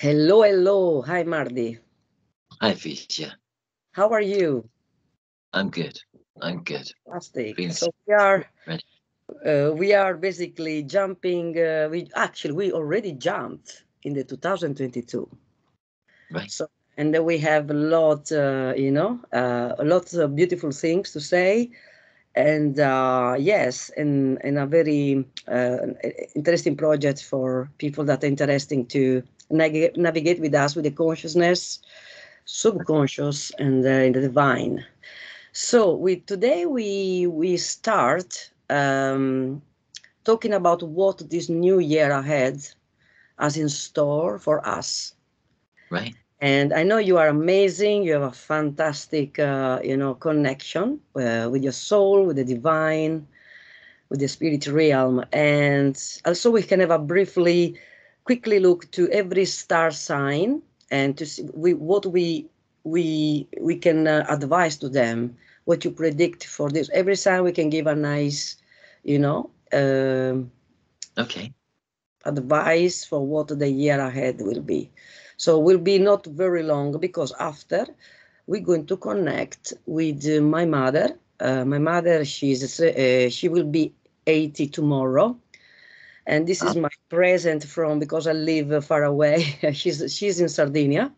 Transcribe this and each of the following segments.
Hello, hello. Hi, Mardi. Hi, Felicia. How are you? I'm good. I'm good. Fantastic. Feeling So ready. we are basically jumping. We already jumped in the 2022. Right. So and then we have a lot, lots of beautiful things to say. And yes, and a very interesting project for people that are interesting to navigate with us with the consciousness, subconscious, and in the divine. So we start talking about what this new year ahead has in store for us. Right. And I know you are amazing. You have a fantastic, connection with your soul, with the divine, with the spirit realm. And also, we can have a quickly look to every star sign and to see what we can advise to them, what you predict for this. Every sign we can give a nice, you know, Okay. advice for what the year ahead will be. So will be not very long because after we're going to connect with my mother. My mother, she will be 80 tomorrow, and this is Oh, my present from because I live far away. she's in Sardinia.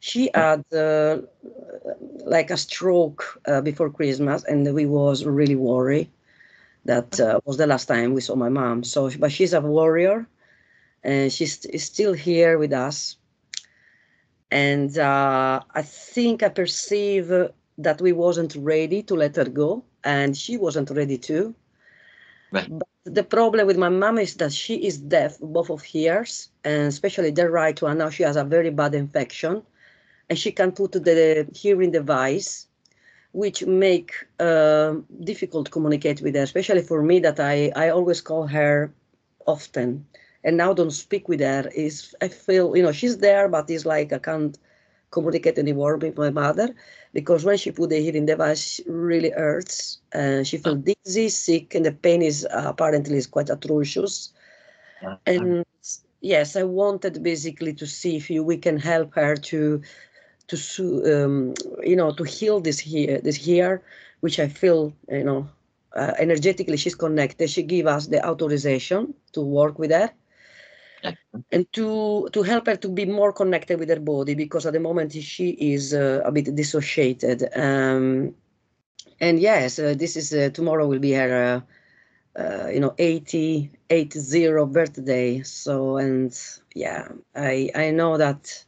She right. had like a stroke before Christmas, and we was really worried. That was the last time we saw my mom. So, but she's a warrior, and is still here with us. And I think I perceive that we wasn't ready to let her go, and she wasn't ready to. Right. But the problem with my mom is that she is deaf both of ears, and especially the right one. Now she has a very bad infection, and she can put the hearing device, which make difficult to communicate with her, especially for me that I always call her often and now don't speak with her. Is I feel, she's there, but it's like I can't communicate anymore with my mother because when she put the hearing device, it really hurts. She Oh, feels dizzy, sick, and the pain is apparently is quite atrocious. uh, um, And yes, I wanted basically to see if we can help her to to heal this here, which I feel, energetically she's connected. She give us the authorization to work with her excellent. and to help her to be more connected with her body because at the moment she is a bit dissociated. And yes, this is tomorrow will be her 80 birthday. So, and yeah, I know that.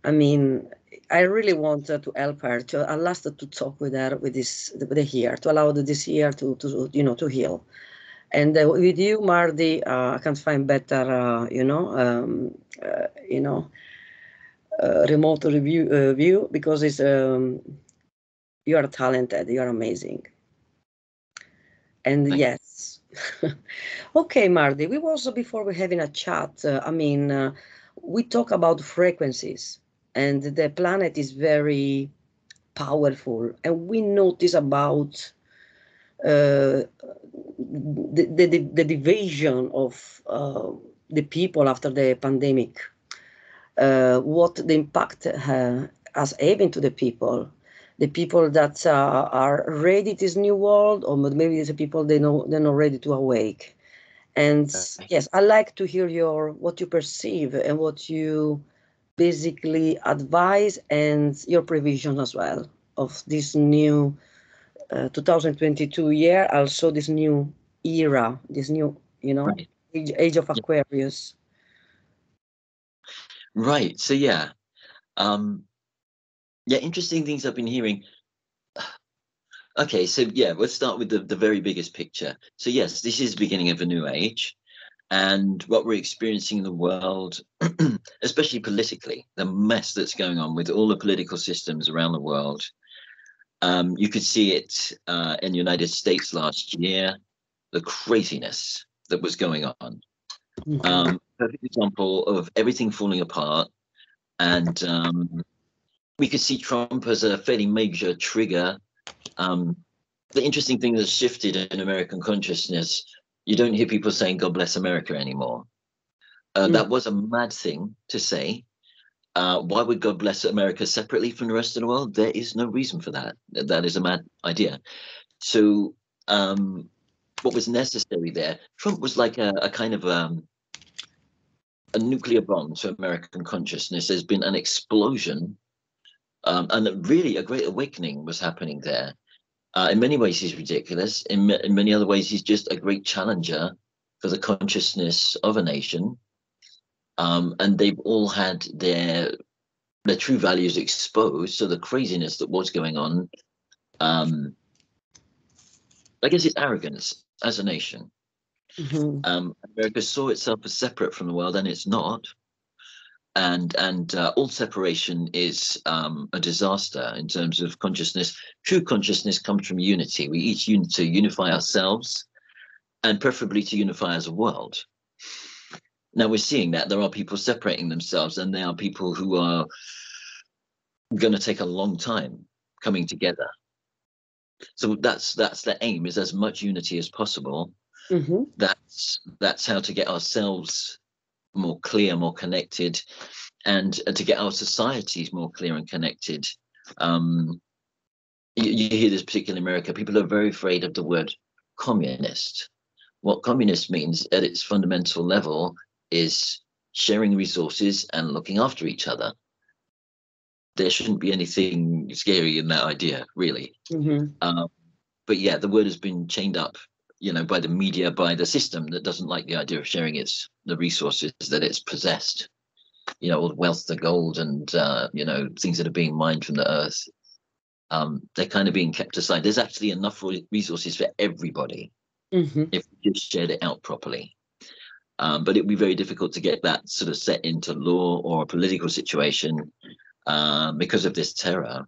I mean, I really want to help her to at last to talk with her with with the hair to allow this hair to heal. And with you, Mardi, I can't find better uh, you know remote review view because it's you are talented, you are amazing, and Thank yes. Okay, Mardi, we was before we having a chat. We talk about frequencies, and the planet is very powerful, and we notice about the division of the people after the pandemic, what the impact has having to the people that are ready to this new world, or maybe the people they're not ready to awake. And right. yes, I like to hear your what you perceive and what you basically advise and your prevision as well of this new 2022 year, also this new era, this new, Right. age of Yeah. Aquarius. Right. So yeah. Um. Yeah. Interesting things I've been hearing. Okay. So yeah, let's start with the very biggest picture. So yes, this is the beginning of a new age, and what we're experiencing in the world, especially politically, the mess that's going on with all the political systems around the world. You could see it in the United States last year, the craziness that was going on. Mhm. Perfect example of everything falling apart. And we could see Trump as a fairly major trigger. Um, the interesting thing that's shifted in American consciousness, you don't hear people saying, God bless America anymore. That was a mad thing to say. Why would God bless America separately from the rest of the world? There is no reason for that. That is a mad idea. So what was necessary there? Trump was like a kind of a nuclear bomb to American consciousness. There's been an explosion, and really a great awakening was happening there. In many ways, he's ridiculous. In many other ways, he's just a great challenger for the consciousness of a nation. And they've all had their true values exposed. So the craziness that was going on, I guess it's arrogance as a nation. America saw itself as separate from the world, and it's not. And all separation is a disaster in terms of consciousness. True consciousness comes from unity. We each need to unify ourselves, and preferably to unify as a world. Now we're seeing that there are people separating themselves, and there are people who are going to take a long time coming together. So that's the aim, is as much unity as possible. That's how to get ourselves more clear, more connected, and to get our societies more clear and connected. You hear this particularly in America, people are very afraid of the word communist. What communist means at its fundamental level is sharing resources and looking after each other. There shouldn't be anything scary in that idea, really. But yeah, the word has been chained up, by the media, by the system that doesn't like the idea of sharing the resources that it's possessed. All the wealth, the gold, and things that are being mined from the earth. They're kind of being kept aside. There's actually enough resources for everybody if we just shared it out properly. But it'd be very difficult to get that sort of set into law or a political situation because of this terror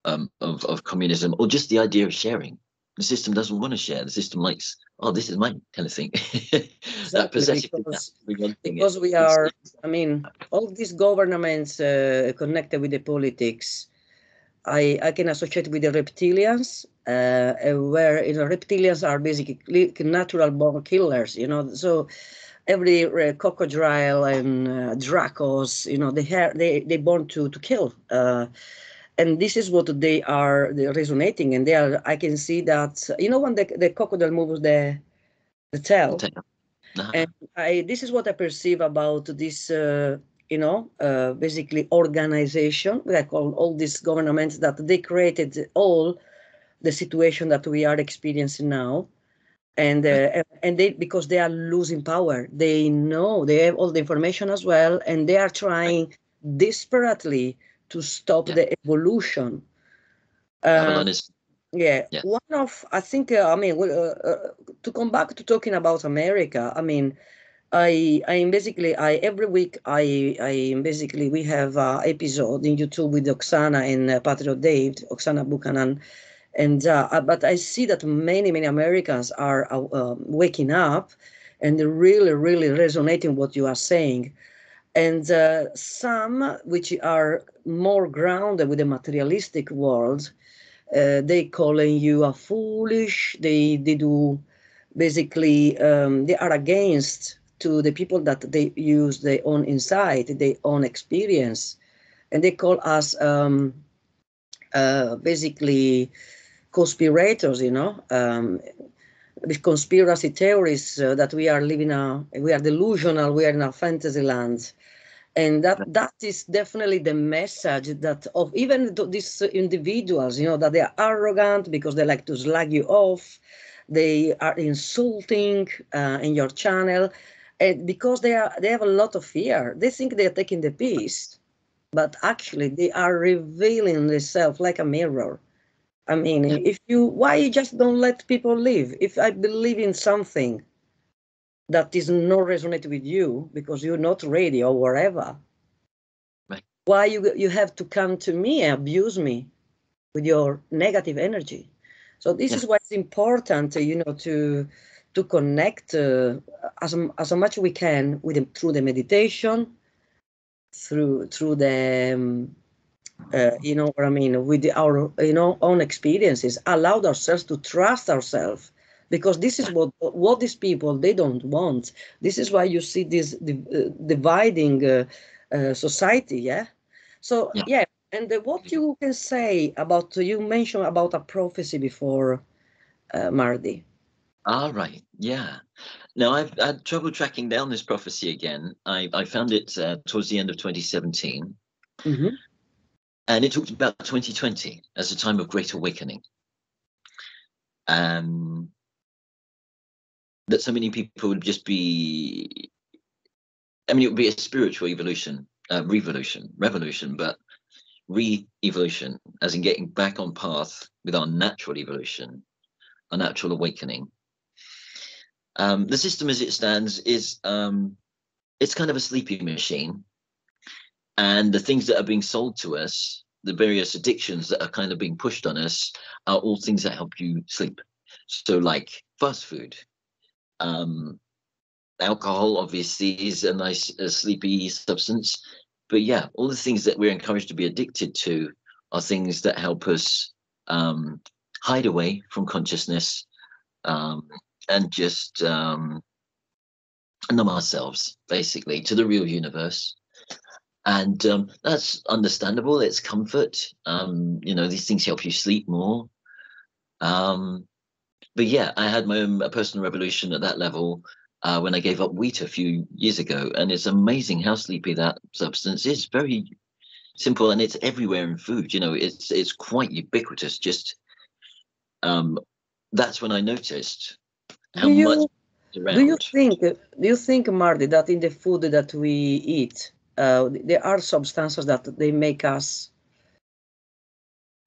of communism, or just the idea of sharing. The system doesn't want to share. The system likes, this is mine, kind of thing. That possessiveness. Because we are, all these governments connected with the politics, I can associate with the reptilians, where reptilians are basically natural born killers. So every crocodile and dracos, they born to kill. And this is what they're resonating, and I can see that, when the crocodile moves the tail, and this is what I perceive about this, basically organization, I call all these governments, that they created all the situation that we are experiencing now. And because they are losing power, they know, they have all the information as well, and they are trying desperately to stop the evolution. One of, I think, to come back to talking about America, every week we have an episode in YouTube with Oksana and Patriot Dave, Oksana Buchanan, and but I see that many Americans are waking up and really, really resonating what you are saying. And some which are more grounded with the materialistic world, they calling you a foolish. They do basically, they are against to the people that they use their own insight, their own experience, and they call us basically conspirators. With conspiracy theories that we are we are delusional, we are in a fantasy land. And that is definitely the message that of even these individuals, that they are arrogant because they like to slag you off. They are insulting in your channel, and because they have a lot of fear. They think they are taking the piece, but actually they are revealing themselves like a mirror. Why you just don't let people live? If I believe in something that is not resonate with you because you're not ready or whatever, why you have to come to me and abuse me with your negative energy? So this is why it's important, to connect as much we can with them through the meditation, through the with our own experiences, allowed ourselves to trust ourselves, because this is what these people, they don't want. This is why you see this dividing society. Yeah. So Yeah. yeah. And what you can say about, you mentioned about a prophecy before, Mardi. All right. Yeah. Now, I've had trouble tracking down this prophecy again. I found it towards the end of 2017, Mm-hmm. and it talked about 2020 as a time of great awakening. That so many people would just be, I mean, it would be a spiritual evolution, revolution, but re-evolution, as in getting back on path with our natural evolution, our natural awakening. The system as it stands is, it's kind of a sleepy machine. And the things that are being sold to us, the various addictions that are kind of being pushed on us, are all things that help you sleep. So like fast food, alcohol obviously is a nice sleepy substance. But yeah, all the things that we're encouraged to be addicted to are things that help us hide away from consciousness, and just numb ourselves basically to the real universe. And that's understandable. It's comfort. These things help you sleep more. But yeah, I had my own personal revolution at that level when I gave up wheat a few years ago, and it's amazing how sleepy that substance is. Very simple, and it's everywhere in food. It's quite ubiquitous. Just that's when I noticed Do how much you it's around. do you think, Marty, that in the food that we eat, there are substances that they make us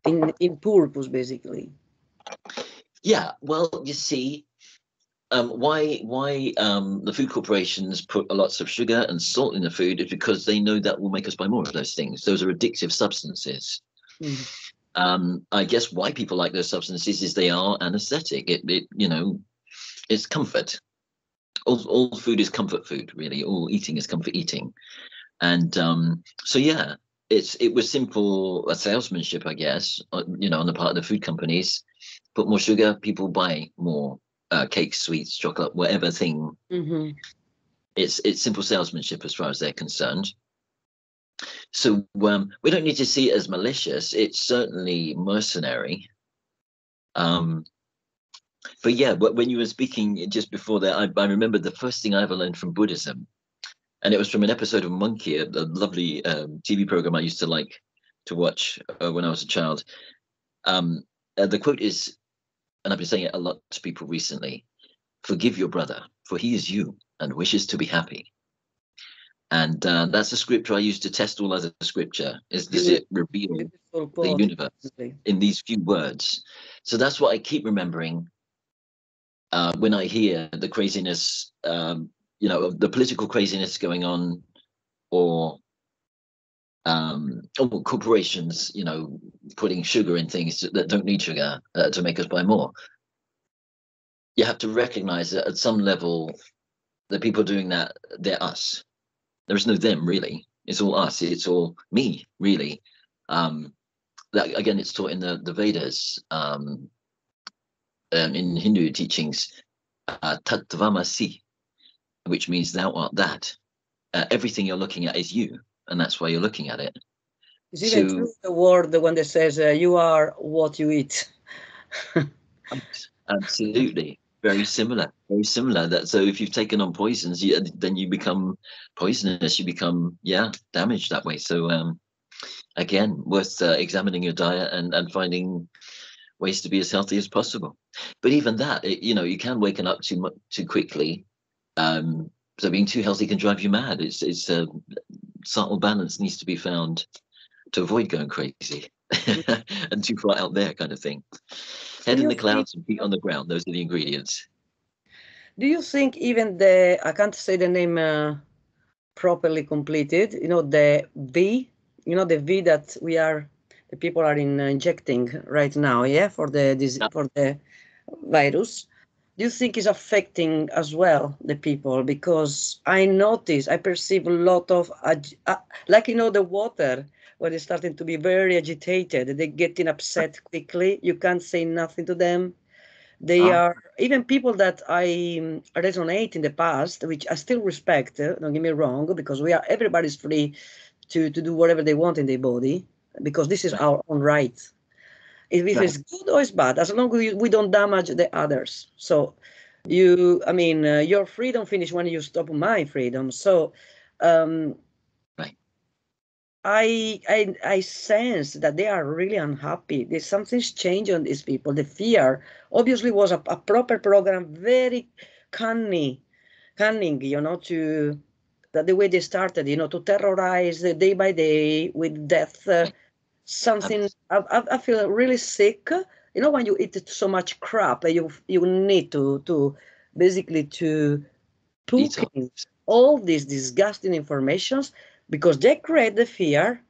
in purpose, basically? Yeah, well, you see, why the food corporations put lots of sugar and salt in the food is because they know that will make us buy more of those things. Those are addictive substances. Mm. I guess why people like those substances is they are anesthetic. It's comfort. All food is comfort food, really. All eating is comfort eating. And so yeah, it was simple salesmanship, I guess. On the part of the food companies. Put more sugar, people buy more cakes, sweets, chocolate, whatever thing. Mm-hmm. It's simple salesmanship as far as they're concerned. So we don't need to see it as malicious. It's certainly mercenary. But yeah, when you were speaking just before that, I remember the first thing I ever learned from Buddhism, and it was from an episode of Monkey, a lovely TV program I used to like to watch when I was a child. The quote is, and I've been saying it a lot to people recently: "Forgive your brother, for he is you and wishes to be happy." And that's a scripture I use to test all other scripture. Does it reveal Beautiful the quote. universe in these few words? So that's what I keep remembering when I hear the craziness, the political craziness going on, or corporations, putting sugar in things that don't need sugar to make us buy more. You have to recognize that at some level, the people doing that, they're us. There is no them, really. It's all us. It's all me, really. That again, it's taught in the Vedas, in Hindu teachings, tattvamasi, which means thou art that. Everything you're looking at is you, and that's why you're looking at it. It's even So true the word when they says you are what you eat. absolutely, very similar, very similar. That so if you've taken on poisons, then you become poisonous. You become damaged that way. So again, worth examining your diet and finding ways to be as healthy as possible. But even that, you can waken up too quickly. So being too healthy can drive you mad. It's a subtle balance needs to be found to avoid going crazy and too far out there, kind of thing. Do Head in you the think? clouds and feet on the ground. Those are the ingredients. Do you think even the, I can't say the name properly completed, the V, the V that the people are injecting right now, yeah, for for the virus. Do you think is affecting as well the people? Because I perceive a lot of, like, the water, when it's starting to be very agitated, they're getting upset quickly. You can't say nothing to them. They are even people that I resonate in the past, which I still respect. Don't get me wrong, because everybody's free to do whatever they want in their body, because this is our own right. If it's good or it's bad, as long as we don't damage the others. So your freedom finish when you stop my freedom. So I sense that they are really unhappy. There's something's changed on these people. The fear obviously was a proper program, very cunning, to the way they started, to terrorize day by day with death. Something I feel really sick. When you eat so much crap, you need to basically to poop in all these disgusting informations, because they create the fear,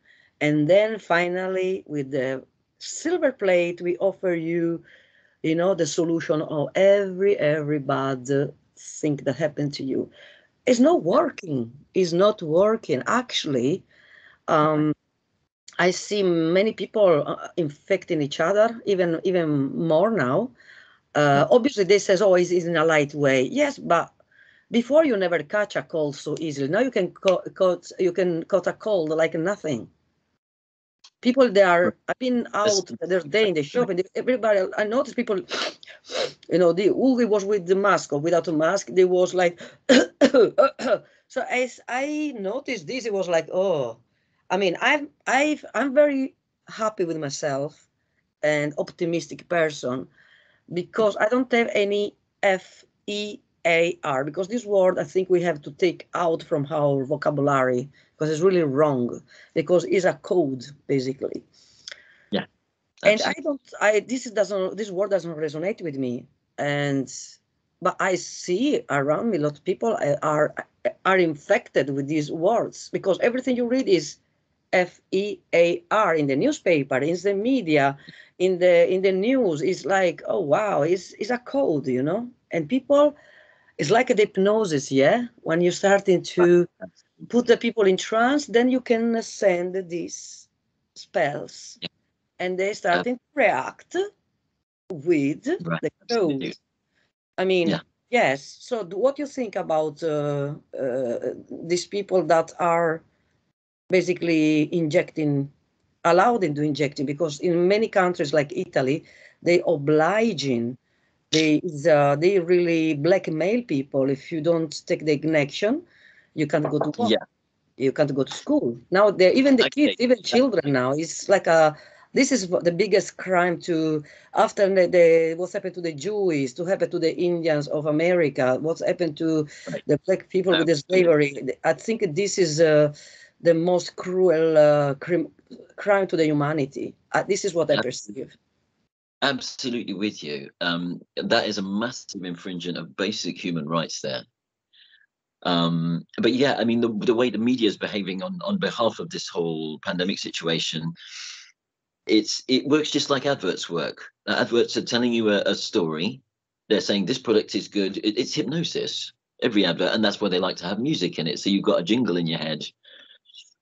and then finally with the silver plate we offer you, the solution of every bad thing that happened to you. It's not working. It's not working. Actually, I see many people infecting each other, even more now. Obviously, they says, "Oh, it's in a light way." Yes, but before you never catch a cold so easily. Now you can caught a cold like nothing. People I've been out the other day in the shop, and everybody, I noticed people, who was with the mask or without a mask, they was like, so as I noticed this, it was like, oh, I'm very happy with myself and optimistic person, because I don't have any FEAR, because this word I think we have to take out from our vocabulary, because it's really wrong, because it's a code basically. Yeah. And this word doesn't resonate with me. But I see around me a lot of people are infected with these words, because everything you read is FEAR in the newspaper, in the media, in the news. Is like, oh wow, it's a code, and people, it's like a hypnosis. Yeah, when you're starting to put the people in trance, then you can send these spells, and they're starting to react with the code. Yes. So what do you think about these people that are basically allowed into injecting? Because in many countries like Italy, they obliging, they really blackmail people. If you don't take the injection, you can't go to work. Yeah. You can't go to school. Now even the kids, even children now, it's like this is the biggest crime after what's happened to the Jews, to happen to the Indians of America, what's happened to the black people with the slavery. I think this is the most cruel crime to the humanity. This is what I perceive. Absolutely with you. That is a massive infringement of basic human rights there. But yeah, the way the media is behaving on behalf of this whole pandemic situation, it works just like adverts work. Adverts are telling you a story. They're saying this product is good. It's hypnosis, every advert, and that's why they like to have music in it. So you've got a jingle in your head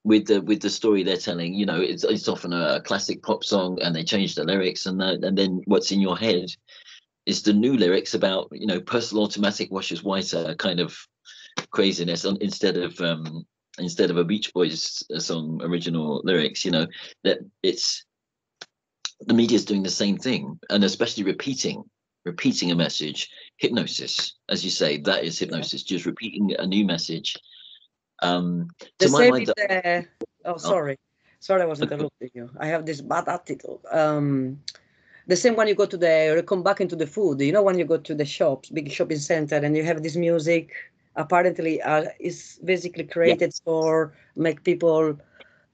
with the story they're telling. It's often a classic pop song, and they change the lyrics, and then what's in your head is the new lyrics about personal automatic washes whiter kind of craziness instead of a Beach Boys song original lyrics. That it's the media is doing the same thing, and especially repeating a message. Hypnosis, as you say, that is hypnosis. Just repeating a new message. To my mind, sorry, I was interrupting you. I have this bad attitude. The same when you go come back into the food. When you go to the shops, big shopping center, and you have this music. Apparently, is basically created for make people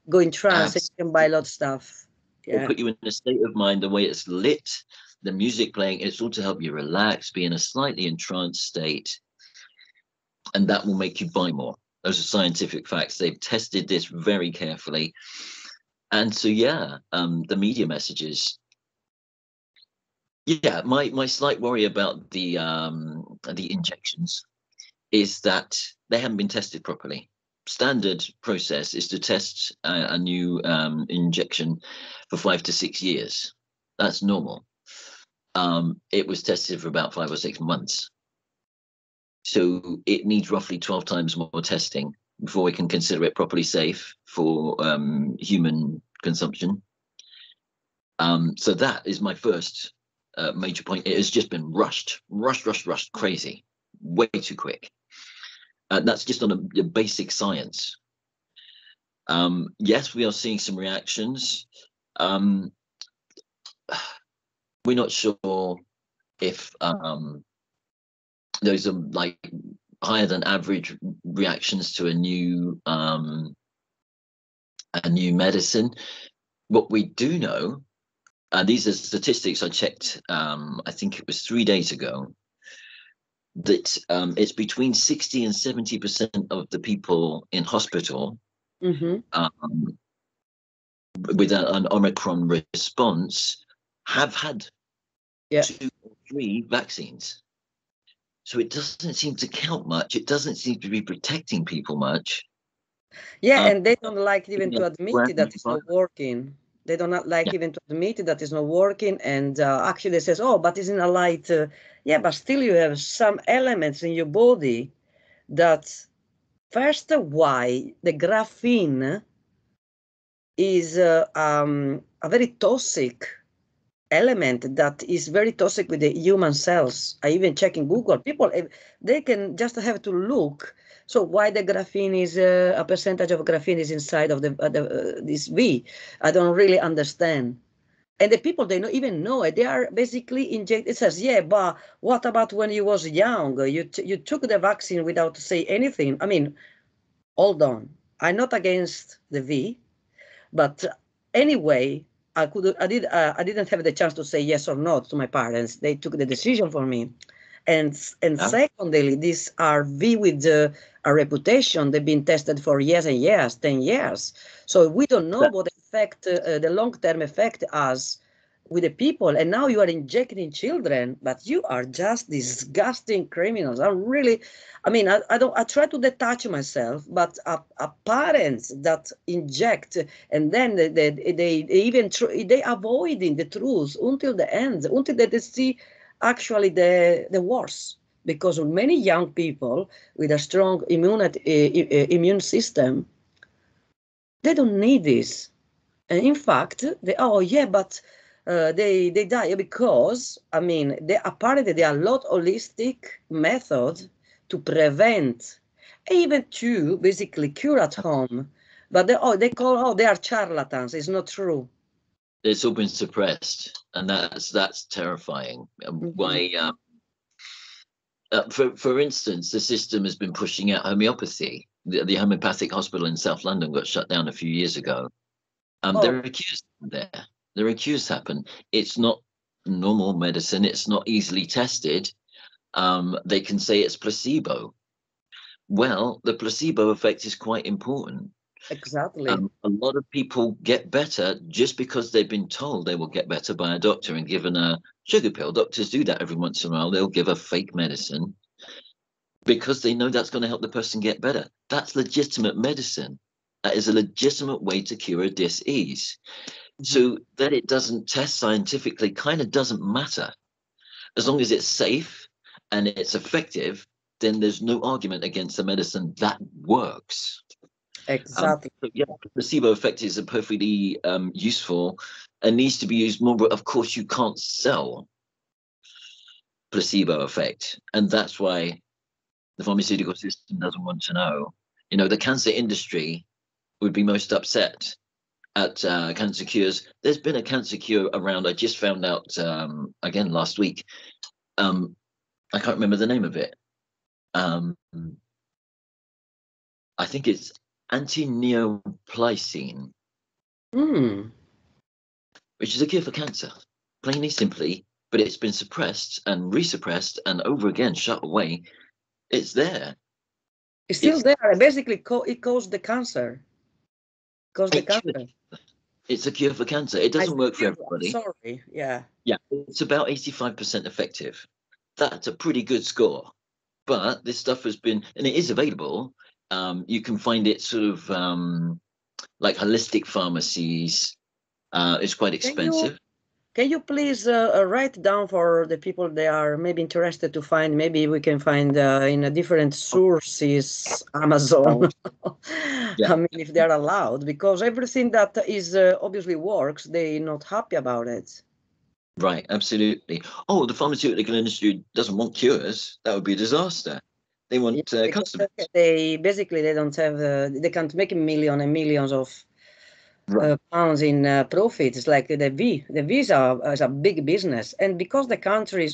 go in trance and you can buy a lot of stuff. It'll put you in a state of mind. The way it's lit, the music playing, it's all to help you relax, be in a slightly entranced state, and that will make you buy more. Those are scientific facts. They've tested this very carefully, and so the media messages. Yeah, my slight worry about the injections is that they haven't been tested properly. Standard process is to test a new injection for 5 to 6 years. That's normal. it was tested for about 5 or 6 months. So it needs roughly 12 times more testing before we can consider it properly safe for human consumption. So that is my first major point. It has just been rushed, crazy, way too quick. That's just on a basic science. Yes, we are seeing some reactions. We're not sure if those are like higher than average reactions to a new medicine. What we do know, and these are statistics I checked, I think it was 3 days ago, that it's between 60 and 70% of the people in hospital with an Omicron response have had 2 or 3 vaccines. So it doesn't seem to count much. It doesn't seem to be protecting people much. Yeah, and they don't like even to admit it that it's not working. They don't like even to admit it that it's not working. And actually, they says, "Oh, but it's in a light." Yeah, but still, you have some elements in your body that first, why the graphene is a very toxic element that is very toxic with the human cells. I even check in Google. People, they can just have to look. So why the graphene is a percentage of graphene is inside of this V? I don't really understand. And the people, they don't even know it. They are basically injected. It says, yeah, but what about when you was young? You took the vaccine without to say anything. I mean, hold on. I'm not against the V, but anyway, I didn't have the chance to say yes or no to my parents. They took the decision for me. And secondly, these are V with a reputation. They've been tested for years and years, 10 years. So we don't know what effect, the long-term effect has with the people. And now you are injecting children, but you are just disgusting criminals. I try to detach myself, but parents that inject and then they avoiding the truth until the end, until they see actually the worst, because many young people with a strong immune system, they don't need this. And in fact, they die because, apparently there are a lot of holistic methods to prevent, even to basically cure at home. But they are charlatans. It's not true. It's all been suppressed, and that's terrifying. Why? For instance, the system has been pushing out homeopathy. The homeopathic hospital in South London got shut down a few years ago. There are cures there. There are cures happen. It's not normal medicine. It's not easily tested. They can say it's placebo. Well, the placebo effect is quite important. Exactly. A lot of people get better just because they've been told they will get better by a doctor and given a sugar pill. Doctors do that every once in a while. They'll give a fake medicine because they know that's going to help the person get better. That's legitimate medicine. That is a legitimate way to cure a disease. So that it doesn't test scientifically kind of doesn't matter. As long as it's safe and it's effective, then there's no argument against the medicine that works. Exactly. Placebo effect is a perfectly useful and needs to be used more, but of course you can't sell placebo effect. And that's why the pharmaceutical system doesn't want to know. The cancer industry would be most upset at cancer cures. There's been a cancer cure around. I just found out again last week. I can't remember the name of it. I think it's anti-neoplasine, which is a cure for cancer, plainly simply, but it's been suppressed and resuppressed and over again shut away. It's there. It's still there. Basically, it caused the cancer. It's a cure for cancer. It doesn't work for everybody. Sorry, yeah. Yeah, it's about 85% effective. That's a pretty good score. But this stuff has been, and it is available. You can find it sort of like holistic pharmacies. It's quite expensive. Can you please write down for the people they are maybe interested to find? Maybe we can find in a different sources, Amazon. Yeah, I mean, if they're allowed, because everything that is obviously works, they're not happy about it. right, absolutely. Oh, the pharmaceutical industry doesn't want cures. That would be a disaster. They Yeah, want because customers. they basically they don't have they can't make a million and millions of Right. pounds in profit. It's like the visa is a big business, and because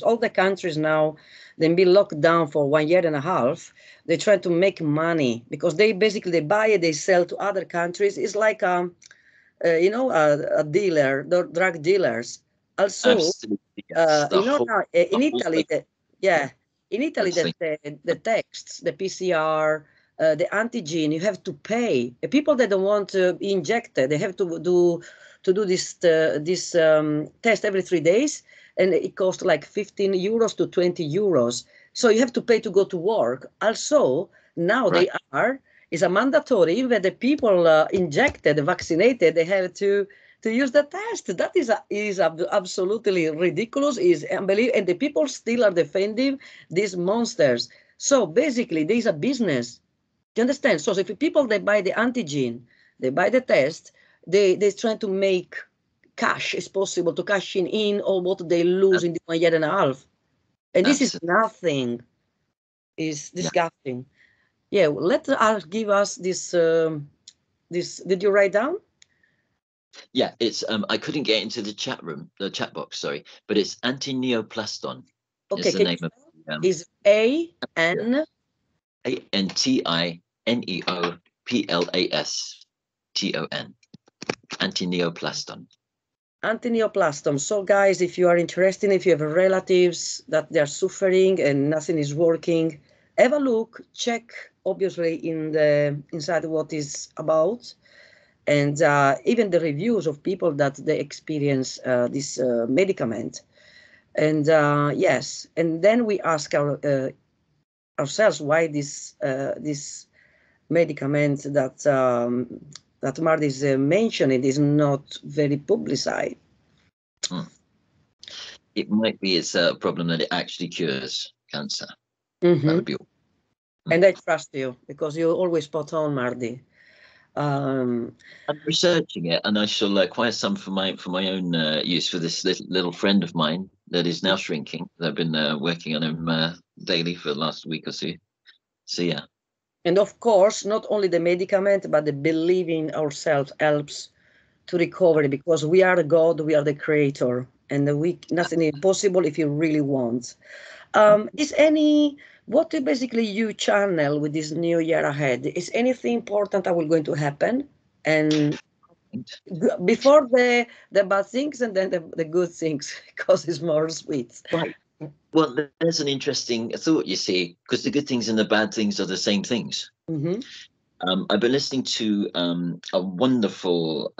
all the countries now, they've been locked down for 1.5 years. They try to make money because they basically they buy it, they sell to other countries. It's like a dealer, the drug dealers. Also, Absolutely, yes. The whole, now the in whole Italy, yeah, in Italy, thing. the texts, the PCR, the antigen, you have to pay. People that don't want to be injected, they have to do this test every 3 days, and it costs like 15 euros to 20 euros. So you have to pay to go to work. Also, now Right. they are is a mandatory. Even the people injected, vaccinated, they have to use the test. That is absolutely ridiculous. Is unbelievable, and the people still are defending these monsters. So basically, there is a business. Do you understand? So if people they buy the antigen, they buy the test, they're trying to make cash. It's possible to cash in all what they lose in the 1.5 years, and this is Absolutely. nothing. Is Yeah. disgusting. Yeah, let us give us this. This did you write down? Yeah, it's I couldn't get into the chat room, the chat box, sorry, but it's antineoplaston is Okay, the can you name of spell? Is A yeah. N Antineoplaston. Antineoplaston. antineoplastom. So, guys, if you are interested, if you have relatives that they are suffering and nothing is working, have a look. Check, obviously, in the inside what is about, and even the reviews of people that they experience this medicament. And yes, and then we ask ourselves why this medicament that Marty is mentioning is not very publicized. Hmm. It might be it's a problem that it actually cures cancer. That Mm-hmm. would be all. And I trust you because you're always spot on, Marty. Um, I'm researching it, and I shall acquire some for my own use for this little friend of mine that is now shrinking. I've been working on him daily for the last week or so. So yeah, and of course, not only the medicament, but the believing ourselves helps to recovery because we are God, we are the creator, and nothing is impossible if you really want. Is any what basically you channel with this new year ahead? Is anything important that will going to happen? And before the bad things and then the good things because it's more sweet. right. Well, there's an interesting thought, you see, because the good things and the bad things are the same things. Mm-hmm. I've been listening to a wonderful,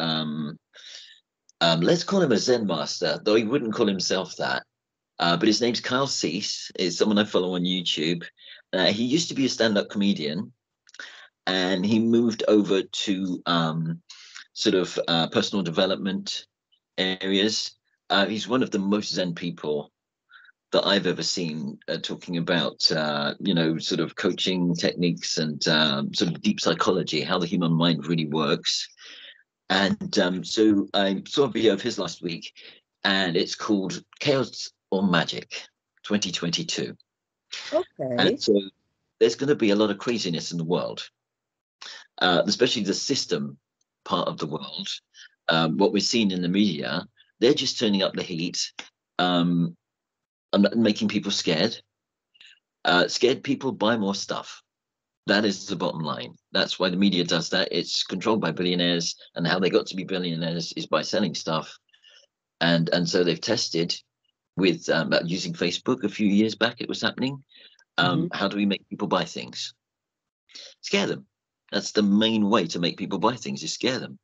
let's call him a Zen master, though he wouldn't call himself that. But his name's Kyle Cease, is someone I follow on YouTube. He used to be a stand-up comedian, and he moved over to sort of personal development areas. He's one of the most Zen people that I've ever seen talking about, sort of coaching techniques and sort of deep psychology, how the human mind really works. And so I saw a video of his last week, and it's called Chaos or Magic 2022. And Okay. so there's going to be a lot of craziness in the world, especially the system part of the world. What we're seeing in the media, they're just turning up the heat and making people scared. Scared people buy more stuff. That is the bottom line. That's why the media does that. It's controlled by billionaires, and how they got to be billionaires is by selling stuff. And so they've tested with using Facebook a few years back. It was happening. Mm-hmm. How do we make people buy things? Scare them. That's the main way to make people buy things, is scare them.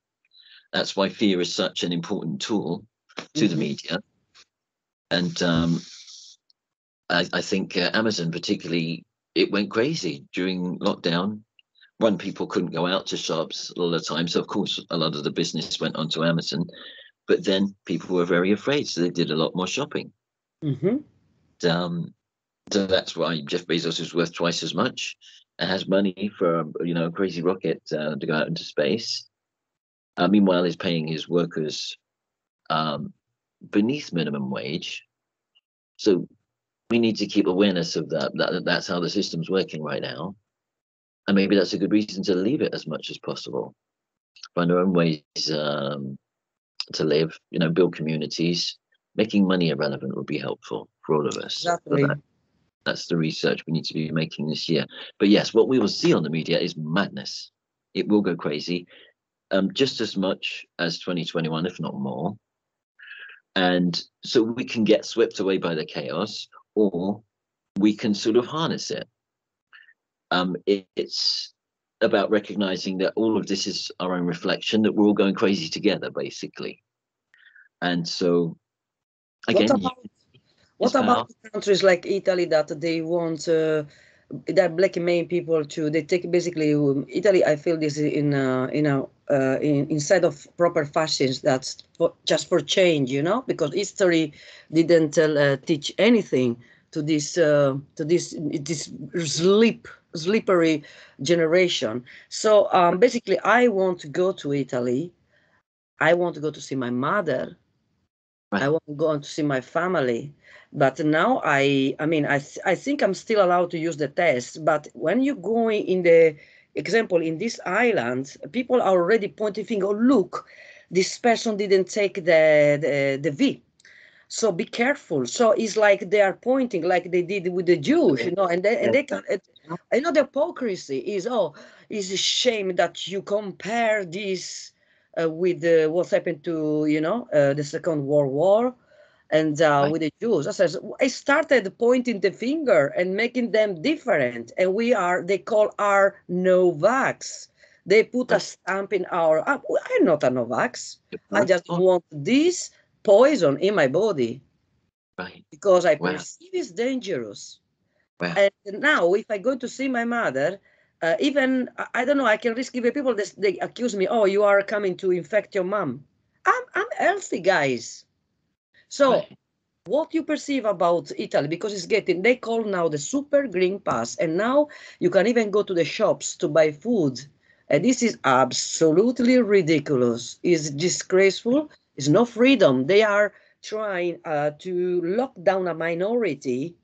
That's why fear is such an important tool to the Mm-hmm. media. And I think Amazon particularly, it went crazy during lockdown. One, people couldn't go out to shops a lot of the time, so of course a lot of the business went onto Amazon. But then people were very afraid, so they did a lot more shopping. Mm-hmm. So that's why Jeff Bezos is worth twice as much and has money for a crazy rocket to go out into space. Meanwhile, he's paying his workers beneath minimum wage. So we need to keep awareness of that. That's how the system's working right now, and maybe that's a good reason to leave it as much as possible. Find our own ways to live. Build communities. Making money irrelevant would be helpful for all of us. Exactly. That's the research we need to be making this year. But yes, what we will see on the media is madness. It will go crazy, just as much as 2021, if not more. And so we can get swept away by the chaos, or we can sort of harness it. It's about recognizing that all of this is our own reflection, that we're all going crazy together, basically. And so, again, what about countries like Italy that they want they're blackmailing people to? They take basically Italy. I feel this instead of proper fashions. That's just for change, because history didn't teach anything to this slippery generation. So basically, I want to go to Italy. I want to go to see my mother. Right. I want to go to see my family. But now I think I'm still allowed to use the test. But when you go in the example in this island, people are already pointing finger. Oh, look, this person didn't take the V. So be careful. So it's like they are pointing like they did with the Jews, and they can. The hypocrisy is it's a shame that you compare this with what happened to the Second World War and with the Jews. I started pointing the finger and making them different, and they call our Novax. They put a stamp in our. I'm not a Novax. I just want this poison in my body, right? Because I perceive it's dangerous. Wow. And now, if I go to see my mother, even I don't know, I can risk even people they accuse me. Oh, you are coming to infect your mom. I'm healthy, guys. So. What you perceive about Italy, because they call now the super green pass, and now you can even go to the shops to buy food. And this is absolutely ridiculous. It's disgraceful. It's no freedom. They are trying to lock down a minority,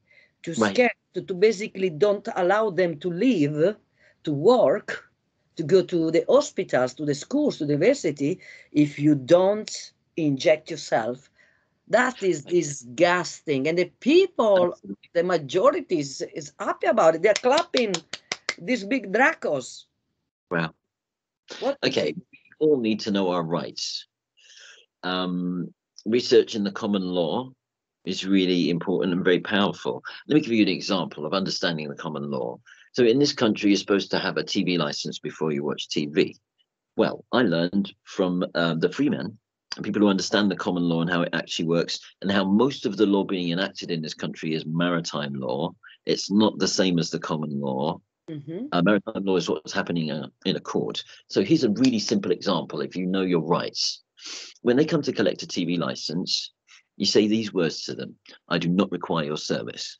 to scare, to basically don't allow them to live, to work, to go to the hospitals, to the schools, to the university, if you don't inject yourself. That is disgusting. And the people, the majority is happy about it. They're clapping these big Dracos. Wow. Okay, we all need to know our rights. Research in the common law is really important and very powerful. Let me give you an example of understanding the common law. So in this country, you're supposed to have a TV license before you watch TV. Well, I learned from the freemen, people who understand the common law and how it actually works, and how most of the law being enacted in this country is maritime law. It's not the same as the common law. Maritime law is what's happening in a court. So here's a really simple example. If you know your rights, when they come to collect a TV license, you say these words to them: I do not require your service.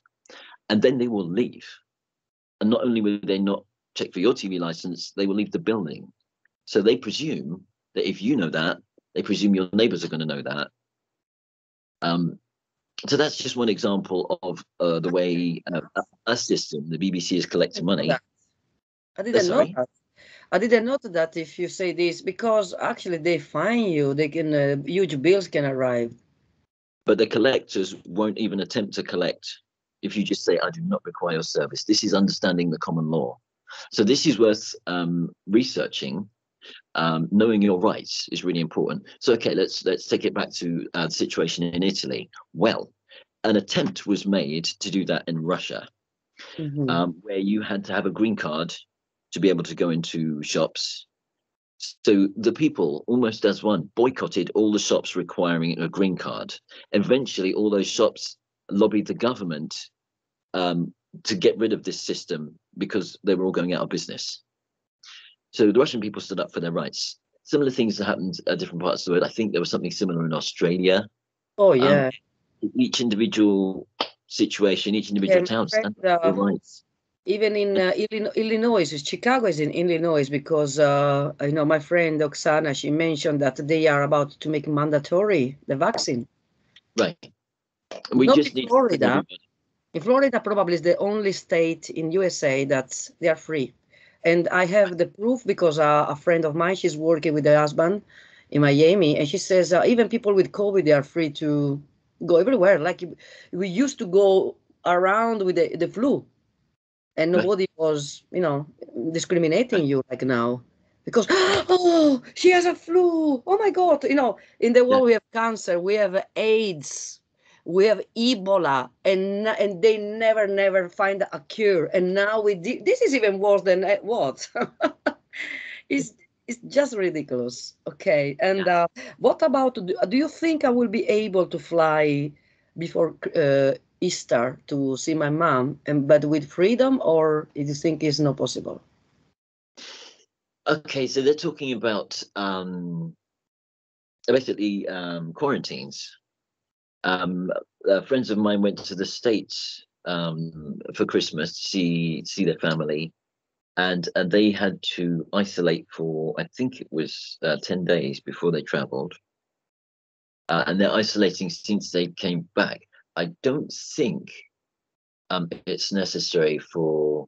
And then they will leave. And not only will they not check for your TV license, they will leave the building. So they presume that if you know that, they presume your neighbors are going to know that. So that's just one example of the way a system, the BBC, is collecting money. I didn't know that. I didn't know that if you say this, because actually they fine you. They can huge bills can arrive. But the collectors won't even attempt to collect if you just say, I do not require your service. This is understanding the common law. So this is worth researching. Knowing your rights is really important. So, okay, let's take it back to the situation in Italy. Well, an attempt was made to do that in Russia, where you had to have a green card to be able to go into shops. So the people, almost as one, boycotted all the shops requiring a green card. Eventually, all those shops lobbied the government to get rid of this system because they were all going out of business. So the Russian people stood up for their rights. similar things that happened at different parts of the world. I think there was something similar in Australia. Oh yeah. Each individual situation, each individual Yeah, town my stands friend, for rights. even in Illinois, Chicago is in Illinois because my friend Oksana, she mentioned that they are about to make mandatory the vaccine. Right. We Not just in need Florida. everybody. In Florida, probably is the only state in USA that they are free. And I have the proof because a friend of mine, she's working with her husband in Miami, and she says even people with COVID, they are free to go everywhere. Like we used to go around with the flu, and Right. nobody was, discriminating you like now. Because, oh, she has a flu. Oh my God. In the Yeah. world, we have cancer, we have AIDS, we have Ebola, and they never find a cure. And now this is even worse than what? it's, it's just ridiculous. Okay. And Yeah. what about, do you think I will be able to fly before Easter to see my mom, but with freedom, or do you think it's not possible? Okay, so they're talking about basically quarantines. Friends of mine went to the States for Christmas to see their family, and they had to isolate for, I think it was 10 days before they traveled. And they're isolating since they came back. I don't think it's necessary for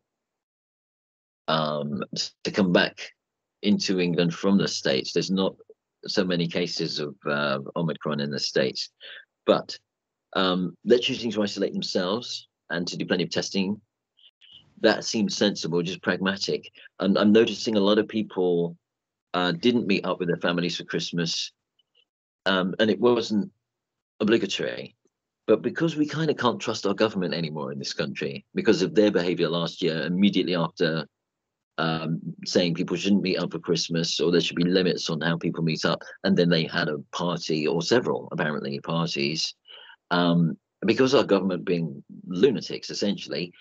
to come back into England from the States. There's not so many cases of Omicron in the States, but they're choosing to isolate themselves and to do plenty of testing. That seems sensible, just pragmatic. And I'm noticing a lot of people didn't meet up with their families for Christmas, and it wasn't obligatory. But because we kind of can't trust our government anymore in this country because of their behavior last year, immediately after saying people shouldn't meet up for Christmas or there should be limits on how people meet up, and then they had a party or several apparently parties. Because our government being lunatics, essentially,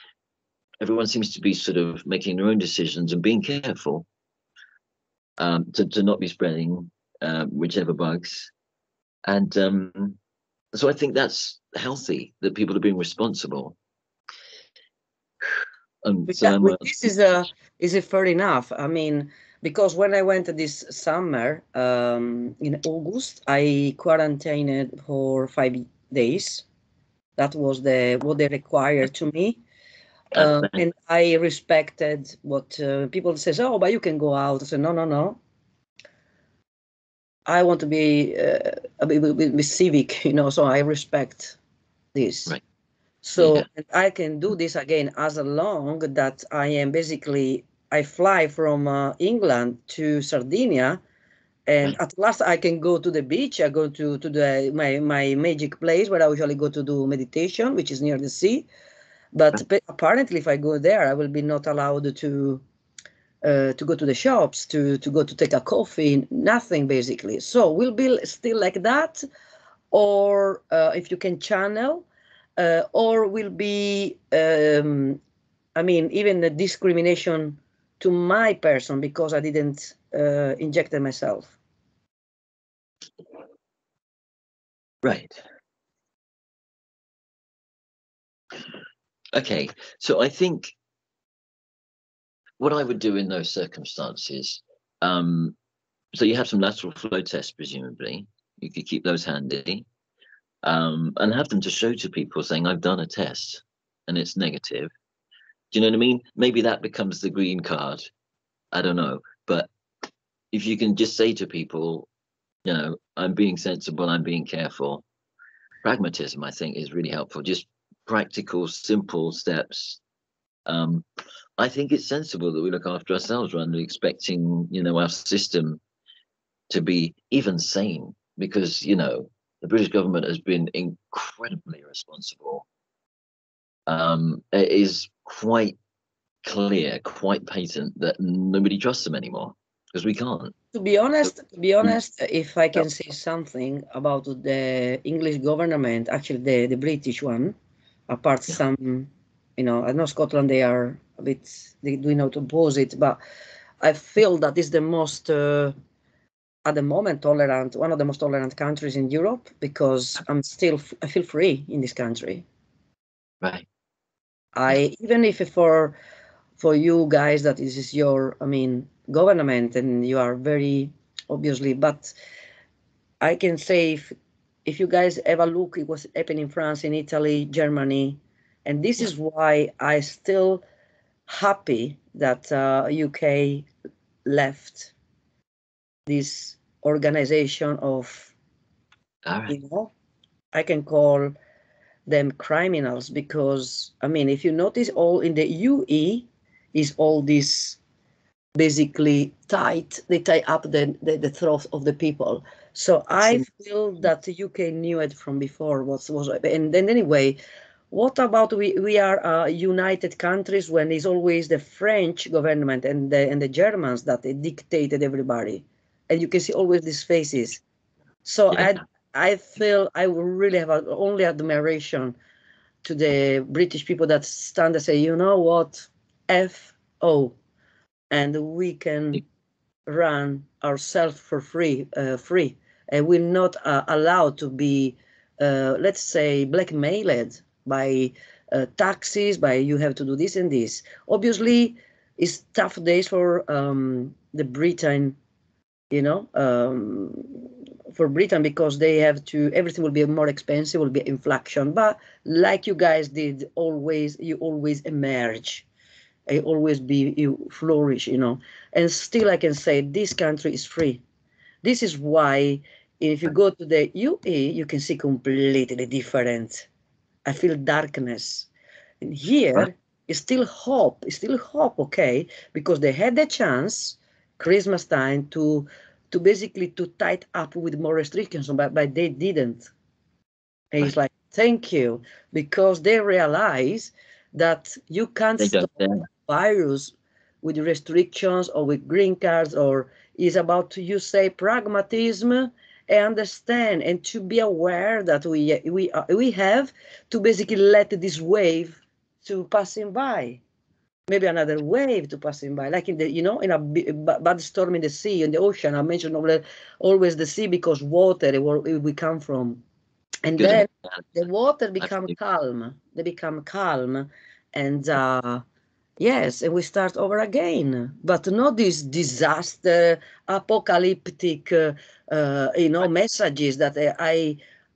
everyone seems to be sort of making their own decisions and being careful to not be spreading whichever bugs. And so I think that's healthy that people are being responsible. This is it fair enough? I mean, because when I went this summer in August, I quarantined for 5 days. That was what they required to me. And I respected what people says. Oh, but you can go out. I said, no, no, no. I want to be a bit civic, so I respect this. Right. So Yeah. I can do this again as long that I am basically, I fly from England to Sardinia, and Right. at last I can go to the beach. I go to my magic place where I usually go to do meditation, which is near the sea. But apparently, if I go there, I will be not allowed to go to the shops, to go to take a coffee, nothing basically. So we'll be still like that, or if you can channel, or will be, even the discrimination to my person because I didn't inject it myself. Right. Okay. So I think what I would do in those circumstances, so you have some lateral flow tests, presumably. You could keep those handy, and have them to show to people saying, I've done a test and it's negative. Do you know what I mean? Maybe that becomes the green card. I don't know. But if you can just say to people, I'm being sensible, I'm being careful. Pragmatism, I think, is really helpful. Just practical, simple steps. I think it's sensible that we look after ourselves rather than expecting, our system to be even sane, because, the British government has been incredibly irresponsible. It is quite clear, quite patent that nobody trusts them anymore because we can't. To be honest, if I can say something about the English government, actually the British one, apart some, I know Scotland, they are a bit, they do not oppose it, but I feel that is the most at the moment tolerant, one of the most tolerant countries in Europe, because I feel free in this country. Right. Even if for you guys that this is your, government, and you are very obviously, but I can say if you guys ever look, it was happening in France, in Italy, Germany, and this is why I still happy that UK left this organization of, I can call them criminals, because if you notice, all in the UE is all this basically they tie up the throat of the people. So I feel that the UK knew it from before what was, and then anyway, what about we are united countries when it's always the French government and the Germans that they dictated everybody, and you can see always these faces. So I feel I really have only admiration to the British people that stand and say, you know what, FO, and we can run ourselves for free, and we're not allowed to be, let's say, blackmailed by taxes, by you have to do this and this. Obviously, it's tough days for the Britain, for Britain, because they have to, everything will be more expensive, will be inflation. But like you guys did, you always emerge. You flourish, and still I can say this country is free. This is why if you go to the UE, you can see completely different. I feel darkness. And here is still hope. It's still hope, okay? Because they had the chance, Christmas time, to basically to tight up with more restrictions, but they didn't. And it's like, thank you, because they realize that you can't stop virus with restrictions or with green cards, or is about, you say, pragmatism, and understand and to be aware that we have to basically let this wave to passing by, maybe another wave to passing by, like in the in a bad storm in the sea, in the ocean. I mentioned always the sea, because water where we come from, and then the water become calm. They become calm, and yes, and we start over again. But not this disaster, apocalyptic, messages that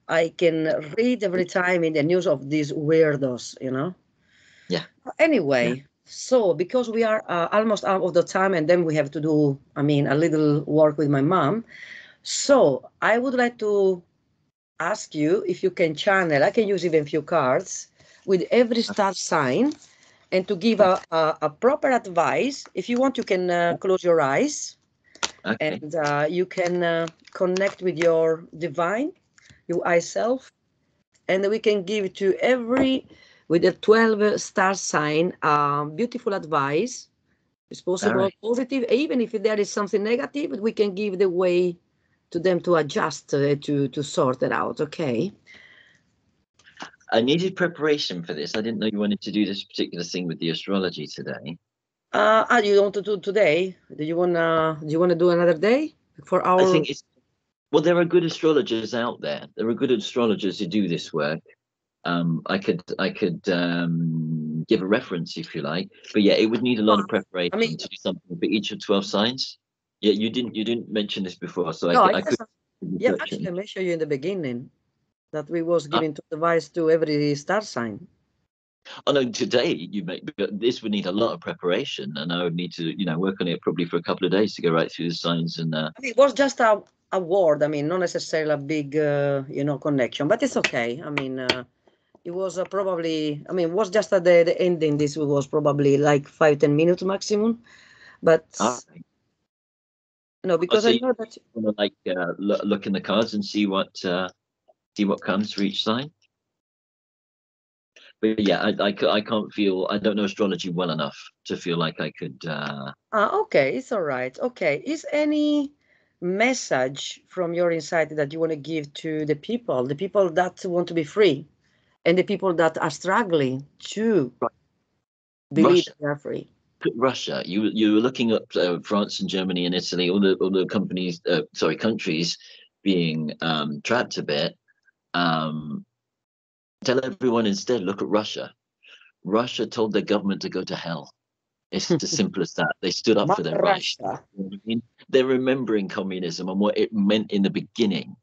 I can read every time in the news of these weirdos. Yeah. Anyway, so because we are almost out of the time, and then we have to do, a little work with my mom. So I would like to ask you if you can channel. I can use even a few cards with every star sign, and to give a proper advice. If you want, you can close your eyes, and you can connect with your divine, your I self, and we can give to every, with a 12 star sign, beautiful advice. It's possible, positive, even if there is something negative, we can give the way to them to adjust, to sort it out. Okay. I needed preparation for this. I didn't know you wanted to do this particular thing with the astrology today. You want to do today? Do you wanna do another day for our? I think well, there are good astrologers out there. There are good astrologers who do this work. I could give a reference if you like, but yeah, it would need a lot of preparation to do something for each of 12 signs. Yeah, you didn't mention this before, so I could. Yeah, actually, I mentioned you in the beginning that we was giving advice to every star sign. Oh no, today this would need a lot of preparation, and I would need to work on it probably for a couple of days to go right through the signs. And it was just a word. Not necessarily a big connection, but it's okay. It was probably, it was just at the ending. This was probably like 5-10 minutes maximum, but no, because I know that you want to look in the cards and see what comes for each sign. But yeah, I can't feel, I don't know astrology well enough to feel like I could. Okay, it's all right. Okay, is any message from your inside that you want to give to the people that want to be free, and the people that are struggling to believe they are free? look at Russia. You were looking at France and Germany and Italy, all the companies, countries being trapped a bit. Tell everyone instead, look at Russia. Russia told their government to go to hell. It's as simple as that. They stood up for their rights. Russia. You know what I mean? They're remembering communism and what it meant in the beginning.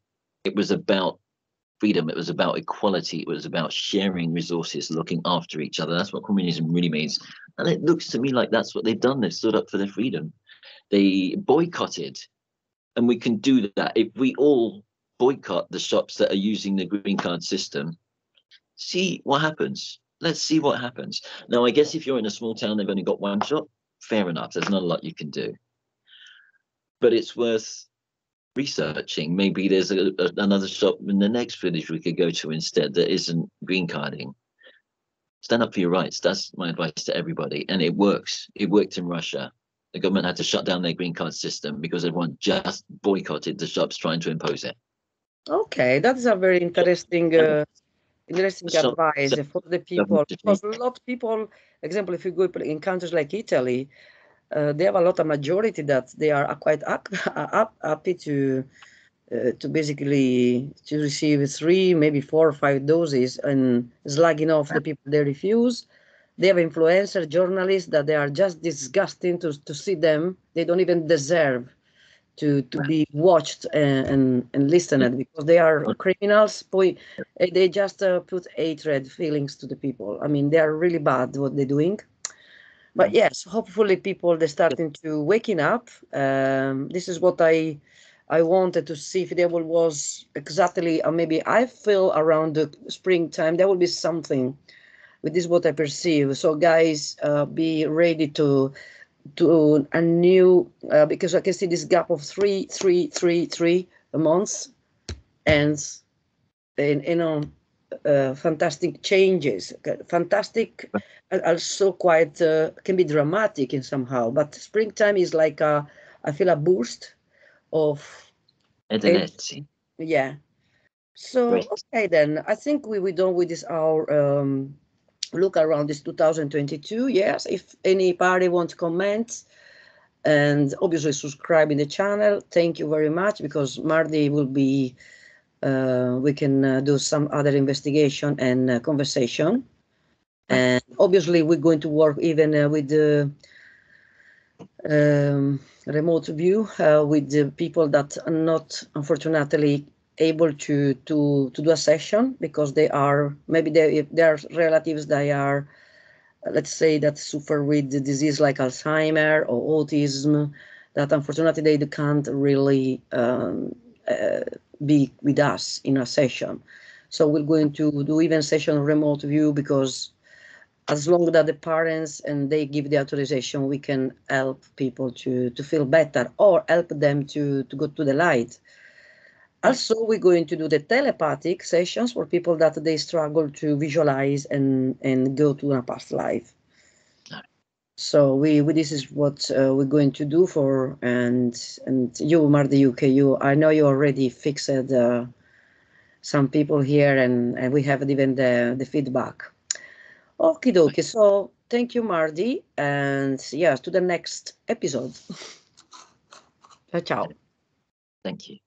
It was about freedom. It was about equality. It was about sharing resources, looking after each other. That's what communism really means. And it looks to me like that's what they've done. They've stood up for their freedom. They boycotted. And we can do that if we all boycott the shops that are using the green card system. See what happens. Let's see what happens. Now, I guess if you're in a small town, they've only got one shop. Fair enough. There's not a lot you can do. But it's worth researching. Maybe there's another shop in the next village we could go to instead that isn't green carding. Stand up for your rights. That's my advice to everybody. And it works. It worked in Russia. The government had to shut down their green card system because everyone just boycotted the shops trying to impose it. Okay, that is a very interesting advice for the people. Because a lot of people, example, if you go in countries like Italy, they have a lot of majority that they are quite happy to basically to receive 3, maybe 4 or 5 doses, and slugging off the people they refuse. They have influencer journalists that they are just disgusting to see them. They don't even deserve to be watched and listened at, because they are criminals. They just put hatred feelings to the people. I mean, they are really bad what they're doing. But yes, hopefully people they're starting to waking up. This is what I wanted to see if there was exactly, or maybe I feel around the springtime there will be something. With this, what I perceive. So guys, be ready to a new because I can see this gap of 3 months, and fantastic changes, fantastic, also quite can be dramatic in somehow. But springtime is like I feel a boost of energy. Yeah. So great. Okay, then I think we done with this our look around this 2022. Yes, if anybody wants to comment, and obviously subscribe in the channel, thank you very much, because Mardi will be we can do some other investigation and conversation, and obviously we're going to work even with the remote view with the people that are not unfortunately able to do a session, because they are maybe their relatives, they are, let's say, that suffer with the disease like Alzheimer or autism, that unfortunately they can't really be with us in a session. So we're going to do even session remote view, because as long as the parents and they give the authorization, we can help people to feel better, or help them to go to the light. Also, we're going to do the telepathic sessions for people that they struggle to visualize and go to a past life. So this is what we're going to do for, and you, Mardi UK, I know you already fixed some people here, and we have even the feedback. Okie dokie. So thank you, Mardi, and yes, to the next episode. Ciao. Thank you.